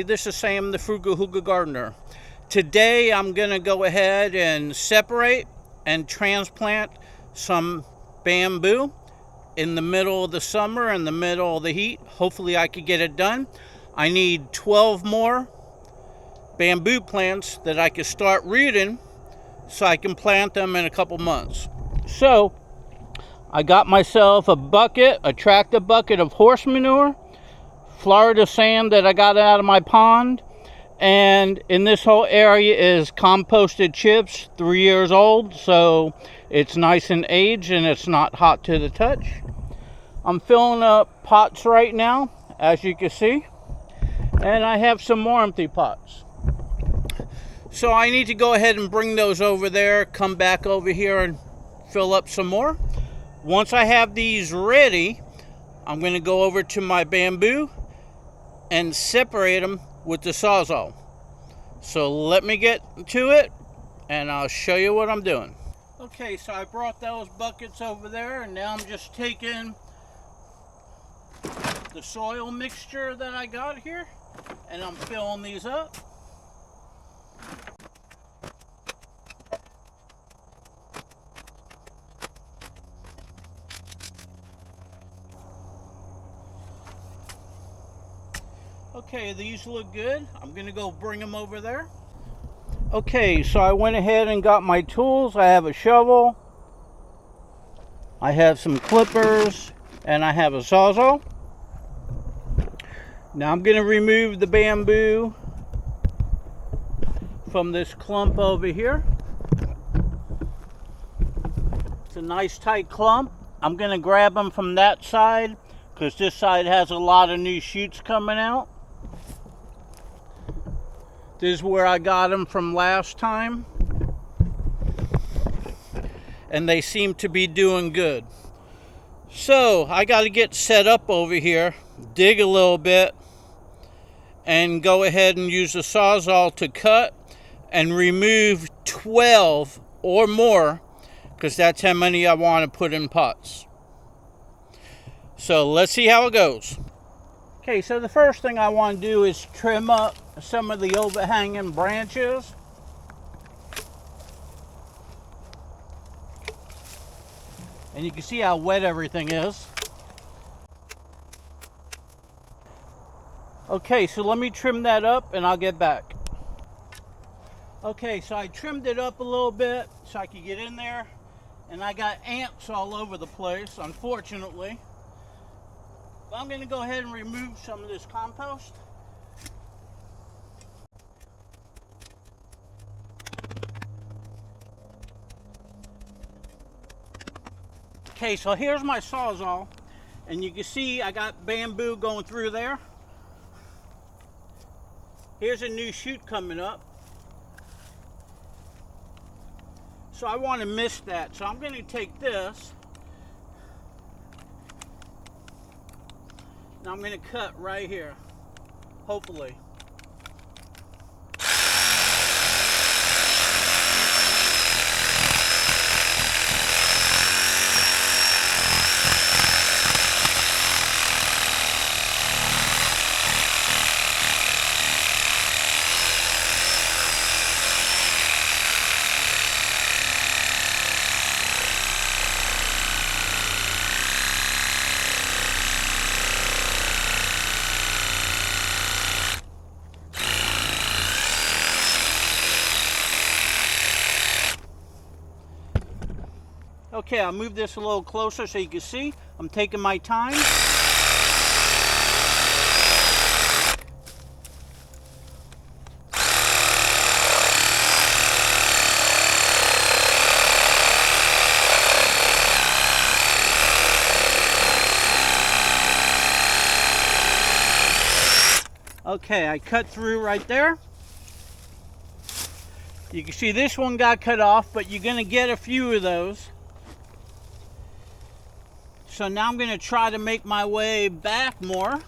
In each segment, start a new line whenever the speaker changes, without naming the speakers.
this is Sam the Frugal Hugel Gardener. Today I'm going to go ahead and separate and transplant some bamboo in the middle of the summer, in the middle of the heat. Hopefully I could get it done. I need 12 more bamboo plants that I can start rooting so I can plant them in a couple months. So I got myself a bucket, a tractor bucket of horse manure, Florida sand that I got out of my pond, and in this whole area is composted chips, 3 years old, so it's nice and aged and it's not hot to the touch. I'm filling up pots right now, as you can see, and I have some more empty pots. So I need to go ahead and bring those over there, come back over here and fill up some more. Once I have these ready, I'm going to go over to my bamboo and separate them with the Sawzall. So let me get to it and I'll show you what I'm doing. Okay, so I brought those buckets over there, and now I'm just taking the soil mixture that I got here and I'm filling these up. Okay, these look good. I'm gonna go bring them over there. Okay, so I went ahead and got my tools. I have a shovel, I have some clippers, and I have a Sawzall. Now I'm gonna remove the bamboo from this clump over here. It's a nice tight clump. I'm gonna grab them from that side because this side has a lot of new shoots coming out. This is where I got them from last time, and they seem to be doing good. So I got to get set up over here, dig a little bit, and go ahead and use the Sawzall to cut and remove 12 or more, because that's how many I want to put in pots. So let's see how it goes. Okay, so the first thing I want to do is trim up some of the overhanging branches. And you can see how wet everything is. Okay, so let me trim that up and I'll get back. Okay, so I trimmed it up a little bit so I could get in there. And I got ants all over the place, unfortunately. But I'm going to go ahead and remove some of this compost. Okay, so here's my Sawzall, and you can see I got bamboo going through there. Here's a new shoot coming up. So I want to miss that, so I'm going to take this. And I'm going to cut right here, hopefully. Okay, I'll move this a little closer so you can see. I'm taking my time. Okay, I cut through right there. You can see this one got cut off, but you're going to get a few of those. So now I'm going to try to make my way back more.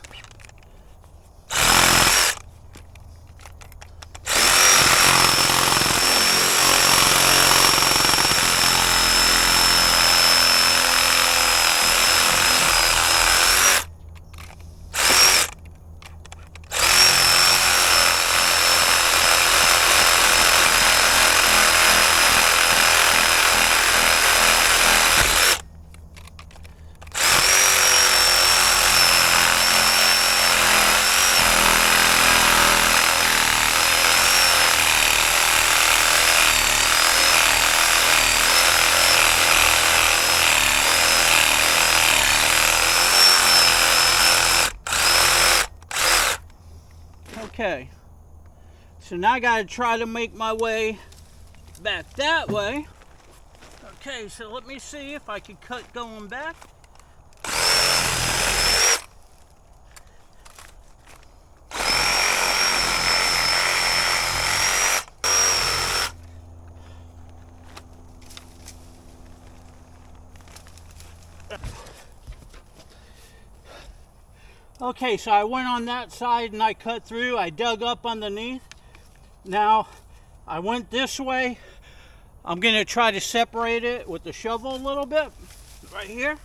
Okay, so now I gotta try to make my way back that way. Okay, so let me see if I can cut going back. Okay, so I went on that side and I cut through. I dug up underneath. Now I went this way. I'm gonna try to separate it with the shovel a little bit right here.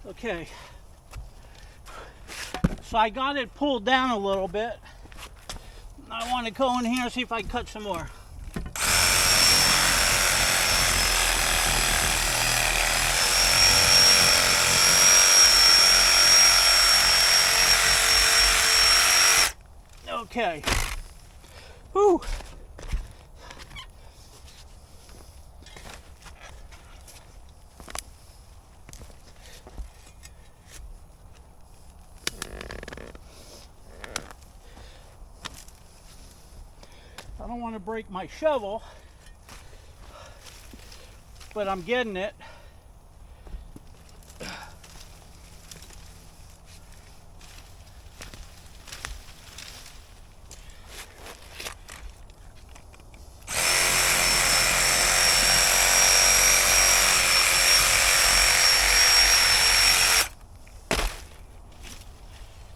Okay, so I got it pulled down a little bit. I want to go in here and see if I can cut some more. Okay. Whew. I don't want to break my shovel, but I'm getting it.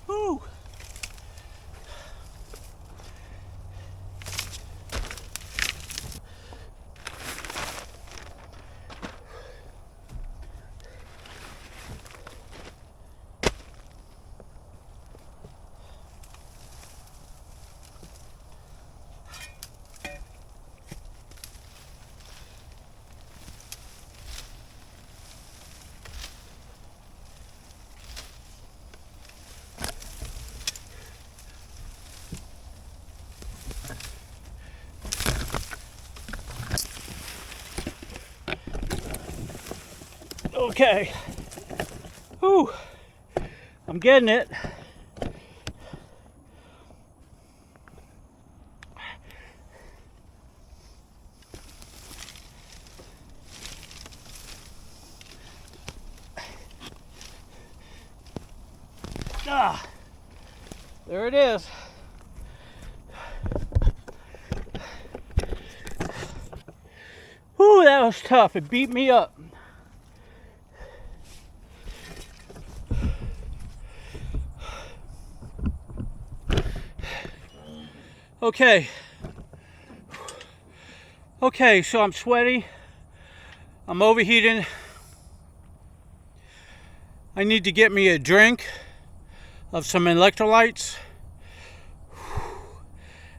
Whew. Okay. Whew. I'm getting it. Ah, there it is. Whew, that was tough. It beat me up. Okay. Okay, so I'm sweaty. I'm overheating. I need to get me a drink of some electrolytes.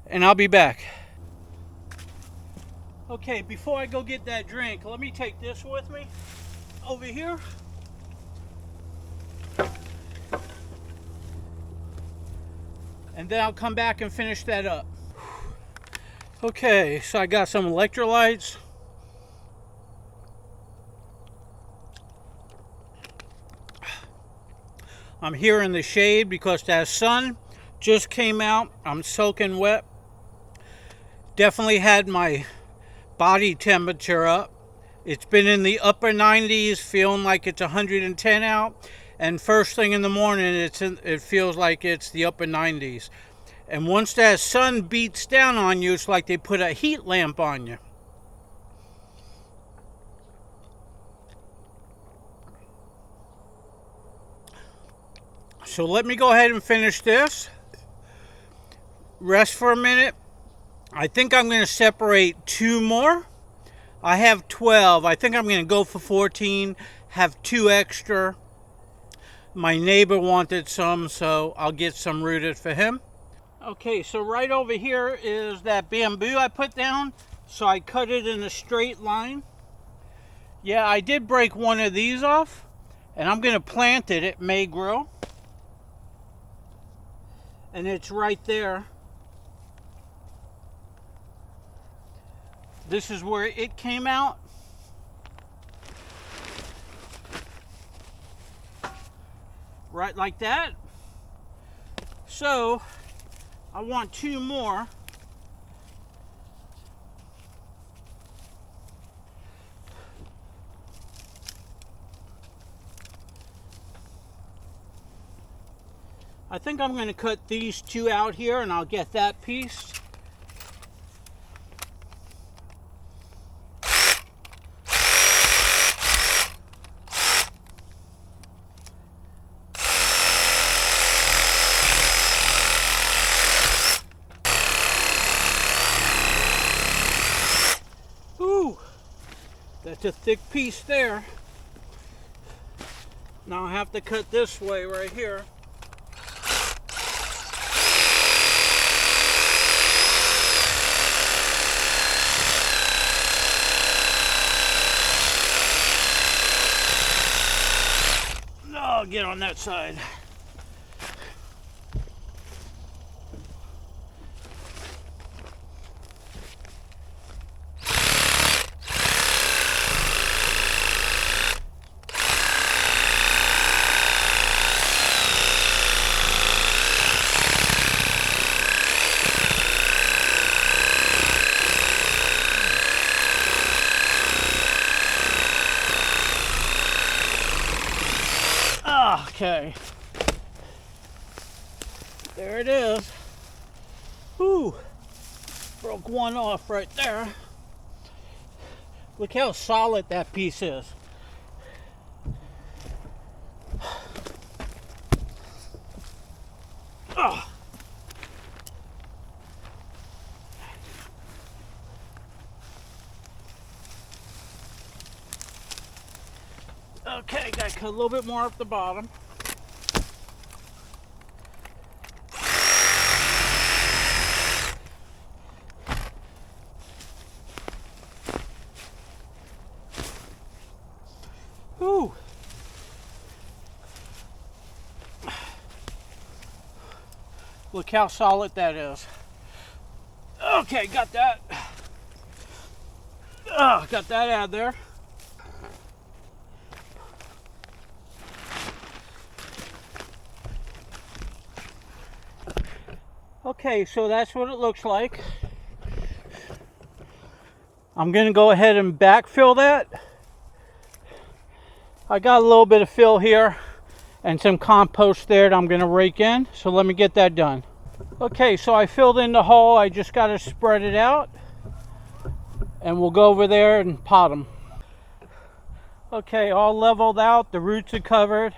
And I'll be back. Okay, before I go get that drink, let me take this with me over here. And then I'll come back and finish that up. Okay, so I got some electrolytes. I'm here in the shade because that sun just came out. I'm soaking wet. Definitely had my body temperature up. It's been in the upper 90s, feeling like it's 110 out. And first thing in the morning, it feels like it's the upper 90s. And once that sun beats down on you, it's like they put a heat lamp on you. So let me go ahead and finish this. Rest for a minute. I think I'm going to separate 2 more. I have 12. I think I'm going to go for 14. Have 2 extra. My neighbor wanted some, so I'll get some rooted for him. Okay, so right over here is that bamboo I put down. So I cut it in a straight line. Yeah, I did break one of these off, and I'm going to plant it. It may grow. And it's right there. This is where it came out. Right like that. So I want two more. I think I'm going to cut these two out here and I'll get that piece. Ooh, that's a thick piece there. Now I have to cut this way right here. I'll get on that side. Okay, there it is. Whew, broke one off right there. Look how solid that piece is. Oh. Okay, got to cut a little bit more off the bottom. Whew. Look how solid that is. Okay, got that. Got that out of there. Okay, so that's what it looks like. I'm going to go ahead and backfill that. I got a little bit of fill here and some compost there that I'm going to rake in. So let me get that done. Okay, so I filled in the hole. I just got to spread it out. And we'll go over there and pot them. Okay, all leveled out. The roots are covered.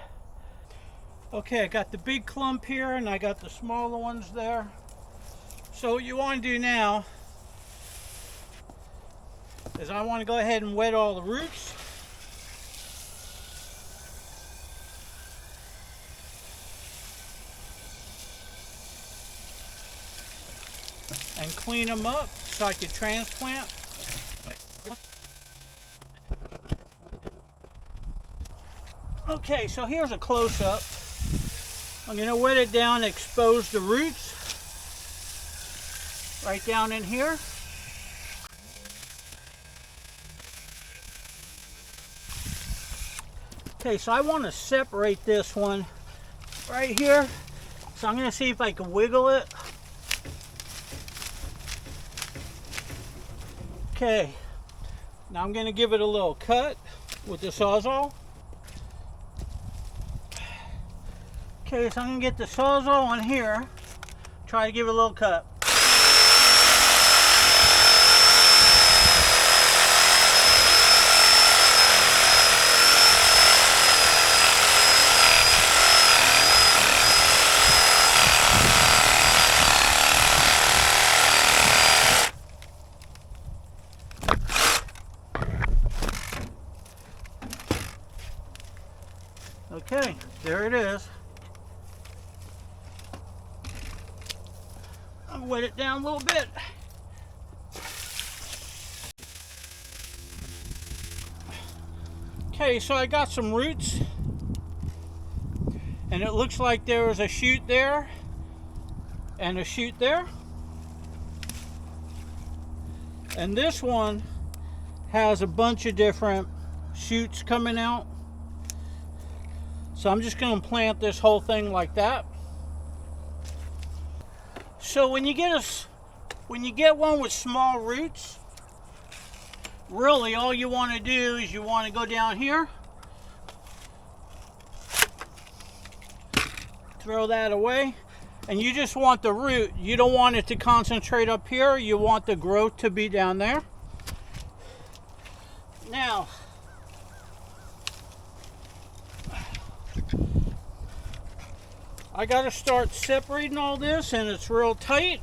Okay, I got the big clump here and I got the smaller ones there. So what you want to do now is I want to go ahead and wet all the roots. And clean them up so I can transplant. Okay, so here's a close-up. I'm going to wet it down, expose the roots right down in here. Okay, so I want to separate this one right here. So I'm going to see if I can wiggle it. Okay, now I'm going to give it a little cut with the Sawzall. Okay, so I'm going to get the Sawzall on here, try to give it a little cut. Okay, there there it is. I'll wet it down a little bit. Okay, so I got some roots, and it looks like there was a shoot there and a shoot there. And this one has a bunch of different shoots coming out. So I'm just going to plant this whole thing like that. So when you get one with small roots, really all you want to do is you want to go down here, throw that away, and you just want the root. You don't want it to concentrate up here. You want the growth to be down there. Now, I got to start separating all this, and it's real tight.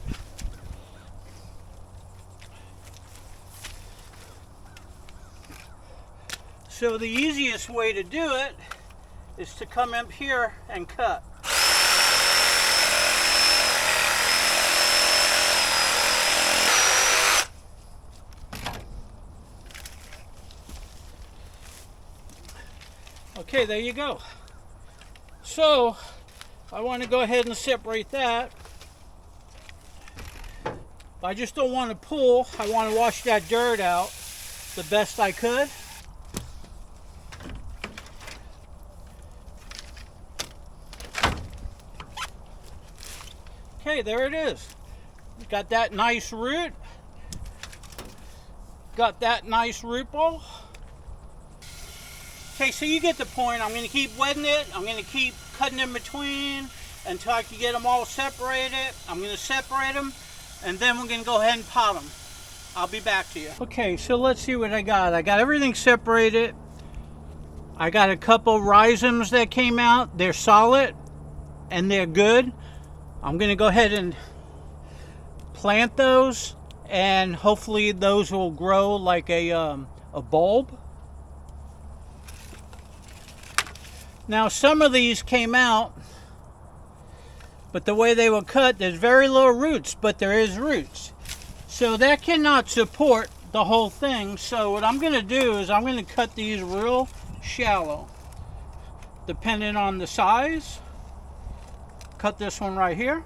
So the easiest way to do it is to come up here and cut. Okay, there you go. So I want to go ahead and separate that. I just don't want to pull. I want to wash that dirt out the best I could. Okay, there it is. Got that nice root. Got that nice root ball. Okay, so you get the point. I'm going to keep wetting it. I'm going to keep cutting in between until I can get them all separated. I'm going to separate them, and then we're going to go ahead and pot them. I'll be back to you. Okay, so let's see what I got. I got everything separated. I got a couple rhizomes that came out. They're solid, and they're good. I'm going to go ahead and plant those, and hopefully those will grow like a bulb. Now some of these came out, but the way they were cut, there's very little roots, but there is roots. So that cannot support the whole thing. So what I'm going to do is I'm going to cut these real shallow, depending on the size. Cut this one right here.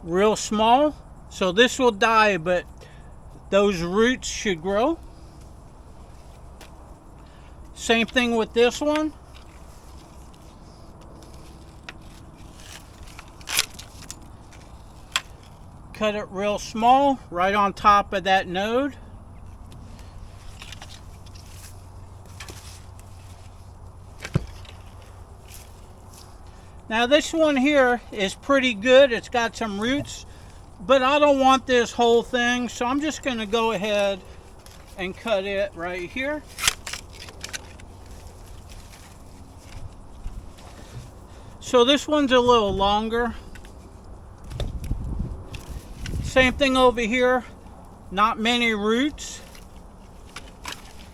Real small. So this will die, but those roots should grow. Same thing with this one. Cut it real small, right on top of that node. Now this one here is pretty good. It's got some roots, but I don't want this whole thing, so I'm just going to go ahead and cut it right here. So this one's a little longer. Same thing over here, not many roots.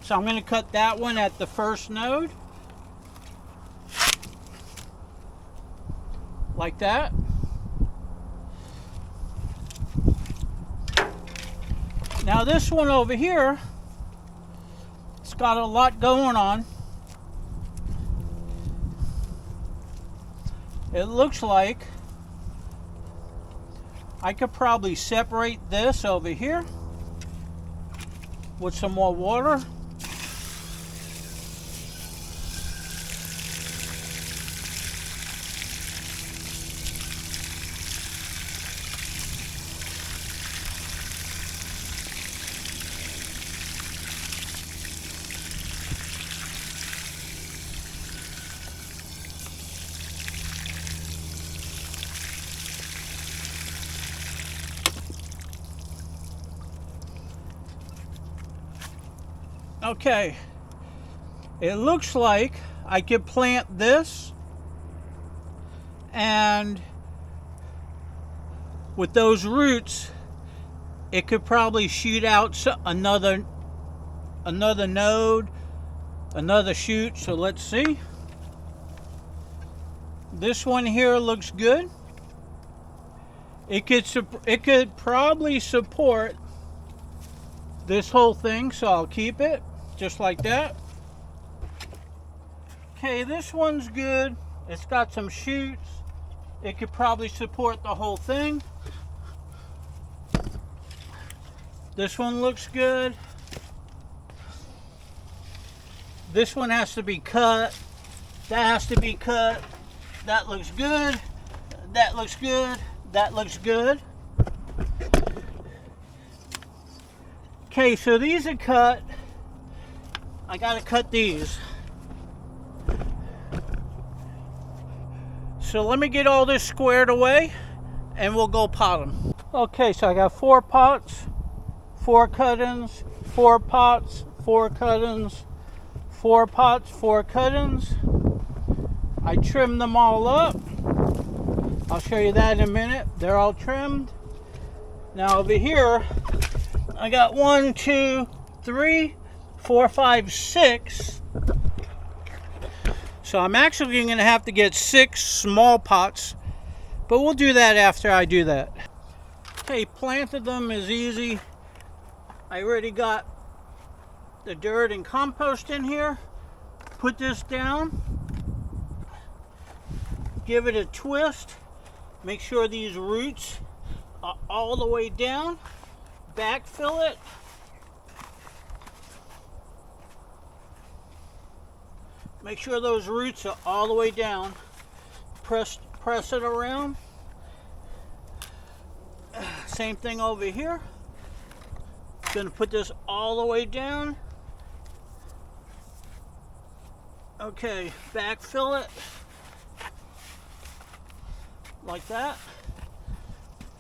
So I'm going to cut that one at the first node. Like that. Now this one over here, it's got a lot going on. It looks like I could probably separate this over here with some more water. Okay, it looks like I could plant this, and with those roots it could probably shoot out another node another shoot, so let's see. This one here looks good. It could probably support this whole thing, so I'll keep it just like that. Okay, this one's good. It's got some shoots. It could probably support the whole thing. This one looks good. This one has to be cut. That has to be cut. That looks good. That looks good. That looks good. Okay, so these are cut. I gotta cut these. So let me get all this squared away and we'll go pot them. Okay, so I got 4 pots, 4 cut-ins, 4 pots, 4 cut-ins, 4 pots, 4 cut-ins. I trimmed them all up. I'll show you that in a minute. They're all trimmed. Now over here, I got 1, 2, 3, 4, 5, 6. So I'm actually going to have to get 6 small pots, but we'll do that after I do that. Okay, planted them is easy. I already got the dirt and compost in here. Put this down. Give it a twist. Make sure these roots are all the way down. Backfill it. Make sure those roots are all the way down. Press it around. Same thing over here. Gonna put this all the way down. Okay, backfill it. Like that.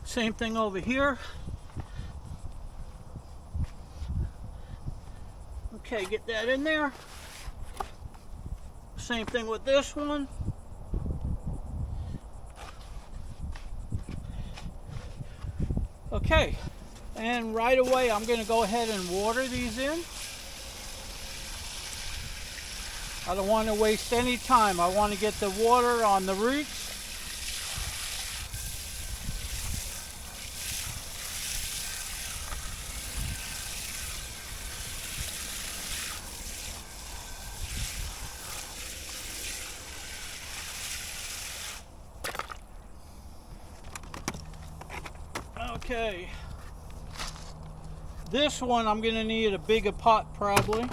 Same thing over here. Okay, get that in there. Same thing with this one. Okay, and right away I'm going to go ahead and water these in. I don't want to waste any time. I want to get the water on the roots. Okay, this one I'm going to need a bigger pot probably.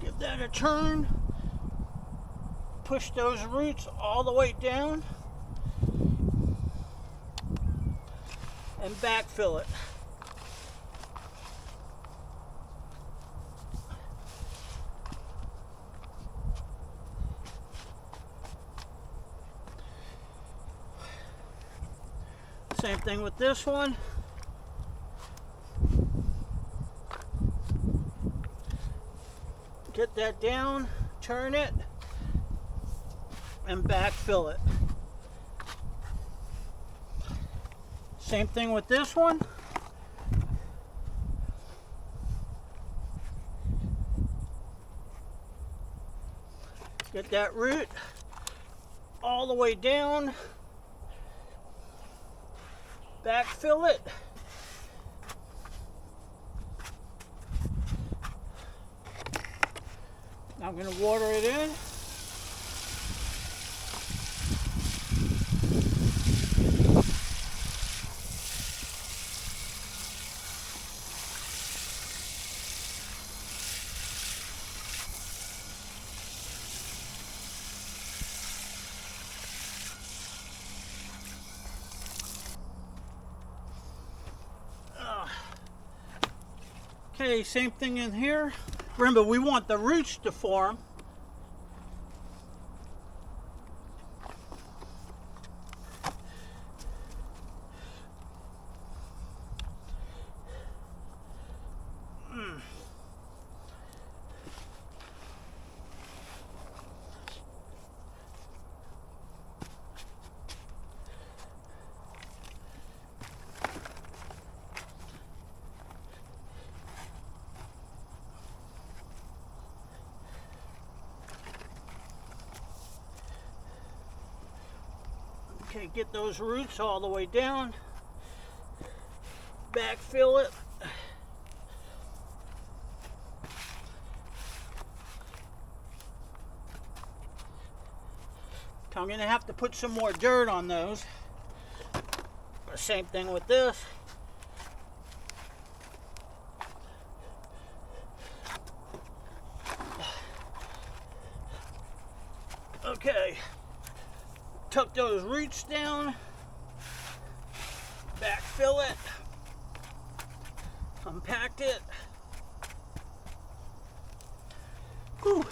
Give that a turn. Push those roots all the way down and backfill it. Same thing with this one. Get that down, turn it, and backfill it. Same thing with this one. Get that root all the way down. Backfill it. Now I'm going to water it in. Okay, same thing in here. Remember, we want the roots to form. Okay, get those roots all the way down. Backfill it. I'm going to have to put some more dirt on those. Same thing with this. Okay, tuck those roots down, backfill it, compact it. Whew.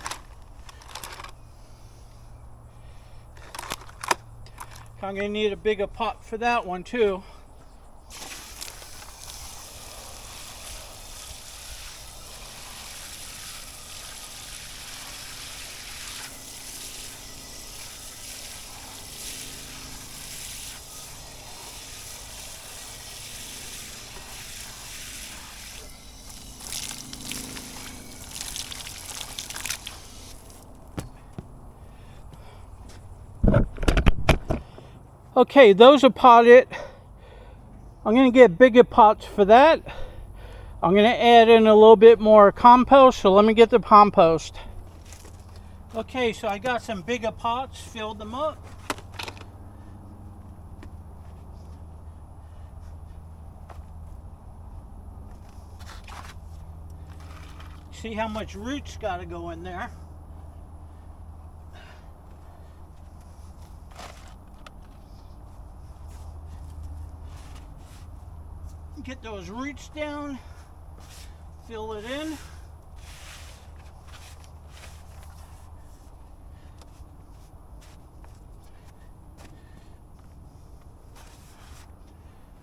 I'm going to need a bigger pot for that one too. Okay, those are potted. I'm going to get bigger pots for that. I'm going to add in a little bit more compost, so let me get the compost. Okay, so I got some bigger pots, filled them up. See how much roots got to go in there. Get those roots down, fill it in.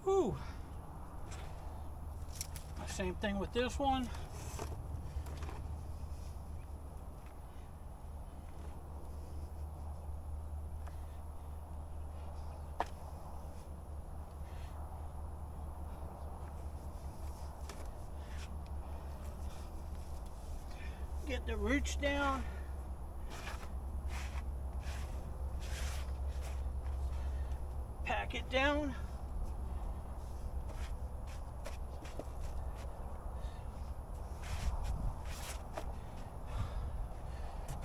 Whew. Same thing with this one. Get the roots down. Pack it down.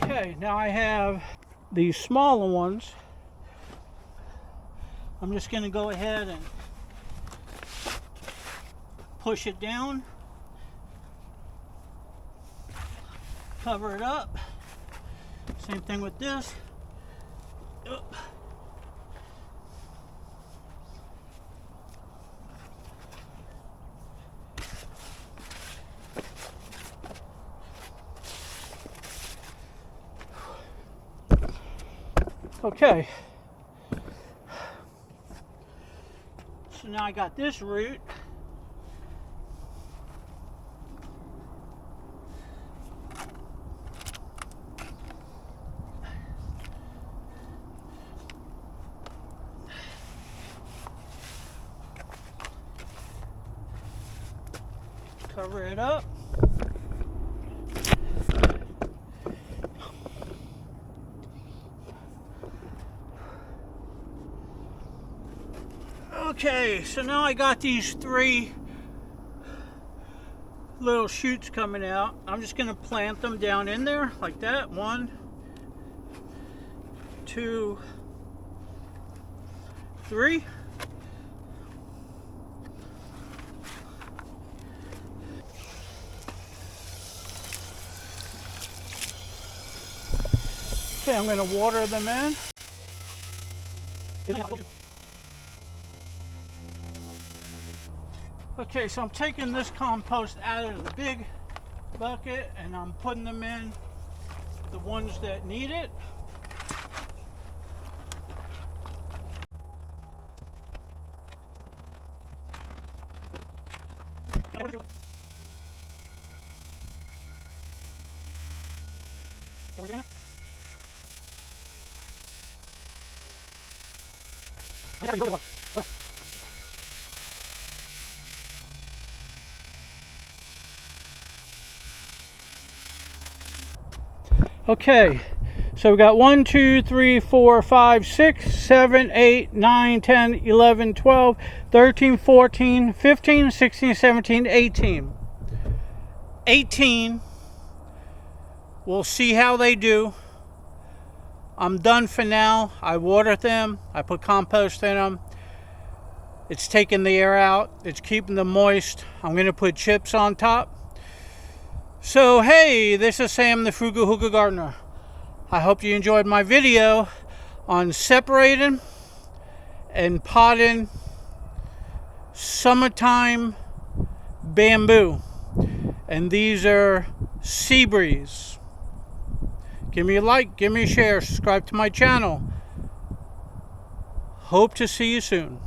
Okay, now I have these smaller ones. I'm just going to go ahead and push it down. Cover it up. Same thing with this. Okay. So now I got this root. Cover it up. Okay, so now I got these 3 little shoots coming out. I'm just going to plant them down in there like that. 1, 2, 3. Okay, I'm going to water them in. Okay, so I'm taking this compost out of the big bucket and I'm putting them in the ones that need it. Okay, So we got 1, 2, 3, 4, 5, 6, 7, 8, 9, 10, 11, 12, 13, 14, 15, 16, 17, 18. 18. We'll see how they do. I'm done for now. I watered them. I put compost in them. It's taking the air out. It's keeping them moist. I'm going to put chips on top. So, hey, this is Sam, the Frugal Hugel Gardener. I hope you enjoyed my video on separating and potting summertime bamboo. And these are sea breeze. Give me a like, give me a share, subscribe to my channel. Hope to see you soon.